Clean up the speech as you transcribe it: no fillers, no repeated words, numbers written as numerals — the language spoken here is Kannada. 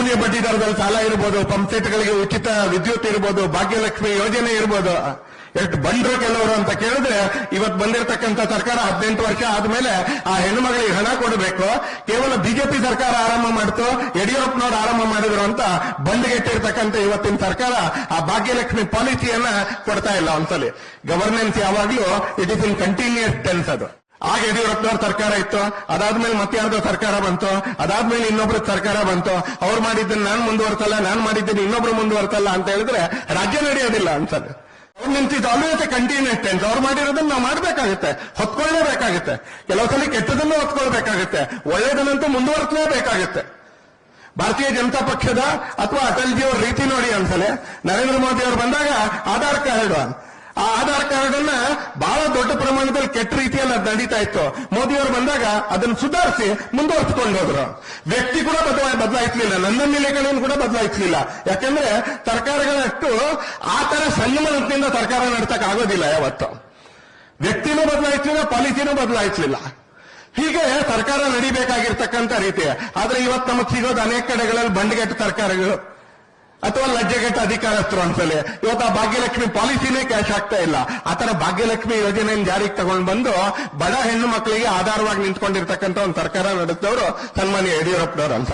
ಶೂನ್ಯ ಬಡ್ಡಿ ದರದಲ್ಲಿ ಸಾಲ ಇರ್ಬೋದು, ಪಂಪ್ಸೆಟ್ಗಳಿಗೆ ಉಚಿತ ವಿದ್ಯುತ್ ಇರ್ಬೋದು, ಭಾಗ್ಯಲಕ್ಷ್ಮಿ ಯೋಜನೆ ಇರ್ಬೋದು. ಎಷ್ಟು ಬಂದ್ರು ಕೆಲವರು ಅಂತ ಕೇಳಿದ್ರೆ, ಇವತ್ತು ಬಂದಿರತಕ್ಕಂಥ ಸರ್ಕಾರ 18 ವರ್ಷ ಆದ್ಮೇಲೆ ಆ ಹೆಣ್ಣು ಮಗಳಿಗೆ ಹಣ ಕೊಡಬೇಕು, ಕೇವಲ ಬಿಜೆಪಿ ಸರ್ಕಾರ ಆರಂಭ ಮಾಡ್ತು, ಯಡಿಯೂರಪ್ಪನವರು ಆರಂಭ ಮಾಡಿದ್ರು ಅಂತ ಬಂದ್ಗೆಟ್ಟಿರ್ತಕ್ಕಂಥ ಇವತ್ತಿನ ಸರ್ಕಾರ ಆ ಭಾಗ್ಯಲಕ್ಷ್ಮಿ ಪಾಲಿಸಿಯನ್ನ ಕೊಡ್ತಾ ಇಲ್ಲ. ಒಂದ್ಸಲಿ ಗವರ್ನೆನ್ಸ್ ಯಾವಾಗ್ಲೂ it is in continuous tense. ಅದು ಆಗ ಯಡಿಯೂರಪ್ಪನವ್ರ ಸರ್ಕಾರ ಇತ್ತು, ಅದಾದ್ಮೇಲೆ ಮತ್ತೆ ಯಾರ್ದೋ ಸರ್ಕಾರ ಬಂತು, ಅದಾದ್ಮೇಲೆ ಇನ್ನೊಬ್ರ ಸರ್ಕಾರ ಬಂತು. ಅವ್ರು ಮಾಡಿದ್ದನ್ನು ನಾನು ಮುಂದುವರ್ತಲ್ಲ, ನಾನು ಮಾಡಿದ್ದೀನಿ ಇನ್ನೊಬ್ರು ಮುಂದುವರ್ತಲ್ಲ ಅಂತ ಹೇಳಿದ್ರೆ ರಾಜ್ಯ ನಡೆಯೋದಿಲ್ಲ ಅನ್ಸಲ್ಲ. Governance is always a continuous tense. ಅವ್ರು ಮಾಡಿರೋದನ್ನ ನಾವು ಮಾಡ್ಬೇಕಾಗುತ್ತೆ, ಹೊತ್ಕೊಳ್ಳೇಬೇಕಾಗುತ್ತೆ. ಕೆಲವು ಸಲ ಕೆಟ್ಟದನ್ನು ಹೊತ್ಕೊಳ್ಬೇಕಾಗುತ್ತೆ, ಒಳ್ಳೆಯದನ್ನಂತೂ ಮುಂದುವರಿಸಲೇಬೇಕಾಗುತ್ತೆ. ಭಾರತೀಯ ಜನತಾ ಪಕ್ಷದ ಅಥವಾ ಅಟಲ್ಜಿ ಅವ್ರ ರೀತಿ ನೋಡಿ ಅನ್ಸಲೆ. ನರೇಂದ್ರ ಮೋದಿ ಅವರು ಬಂದಾಗ ಆಧಾರ್ ಕಾರ್ಡ್, ಆ ಆಧಾರ್ ಕಾರ್ಡ್ ಅನ್ನ ಬಹಳ ದೊಡ್ಡ ಪ್ರಮಾಣದಲ್ಲಿ ಕೆಟ್ಟ ರೀತಿಯಲ್ಲಿ ಅದು ನಡೀತಾ ಇತ್ತು. ಮೋದಿ ಅವರು ಬಂದಾಗ ಅದನ್ನು ಸುಧಾರಿಸಿ ಮುಂದುವರಿಸಿಕೊಂಡು ಹೋದ್ರು. ವ್ಯಕ್ತಿ ಕೂಡ ಬದಲಾಯಿಸಲಿಲ್ಲ, ನನ್ನ ನಿಲೆಗಳನ್ನು ಕೂಡ ಬದಲಾಯಿಸಲಿಲ್ಲ. ಯಾಕಂದ್ರೆ ಸರ್ಕಾರಗಳಷ್ಟು ಆ ತರ ಸಂಯಮನದಿಂದ ಸರ್ಕಾರ ನಡ್ಸಕ್ ಆಗೋದಿಲ್ಲ. ಯಾವತ್ತು ವ್ಯಕ್ತಿನೂ ಬದಲಾಯಿಸಲಿಲ್ಲ, ಪಾಲಿಸಿನೂ ಬದಲಾಯಿಸಲಿಲ್ಲ. ಹೀಗೆ ಸರ್ಕಾರ ನಡಿಬೇಕಾಗಿರ್ತಕ್ಕಂಥ ರೀತಿ. ಆದ್ರೆ ಇವತ್ತು ನಮಗೆ ಸಿಗೋದು ಅನೇಕ ಕಡೆಗಳಲ್ಲಿ ಬಂಡ್ಗೆಟ್ಟ ಸರ್ಕಾರಗಳು ಅಥವಾ ಲಜ್ಜೆಗೆಟ್ಟ ಅಧಿಕಾರಸ್ಥರು ಅನ್ಸಲಿ. ಇವತ್ತು ಆ ಭಾಗ್ಯಲಕ್ಷ್ಮಿ ಪಾಲಿಸಿನೇ ಕ್ಯಾಶ್ ಆಗ್ತಾ ಇಲ್ಲ. ಆತರ ಭಾಗ್ಯಲಕ್ಷ್ಮಿ ಯೋಜನೆಯನ್ನು ಜಾರಿಗೆ ತಗೊಂಡು ಬಂದು ಬಡ ಹೆಣ್ಣು ಮಕ್ಕಳಿಗೆ ಆಧಾರವಾಗಿ ನಿಂತ್ಕೊಂಡಿರ್ತಕ್ಕಂಥ ಒಂದು ಸರ್ಕಾರ ನಡೆಸಿದವರು ಸನ್ಮಾನ್ಯ ಯಡಿಯೂರಪ್ಪನವರು ಅಂತ.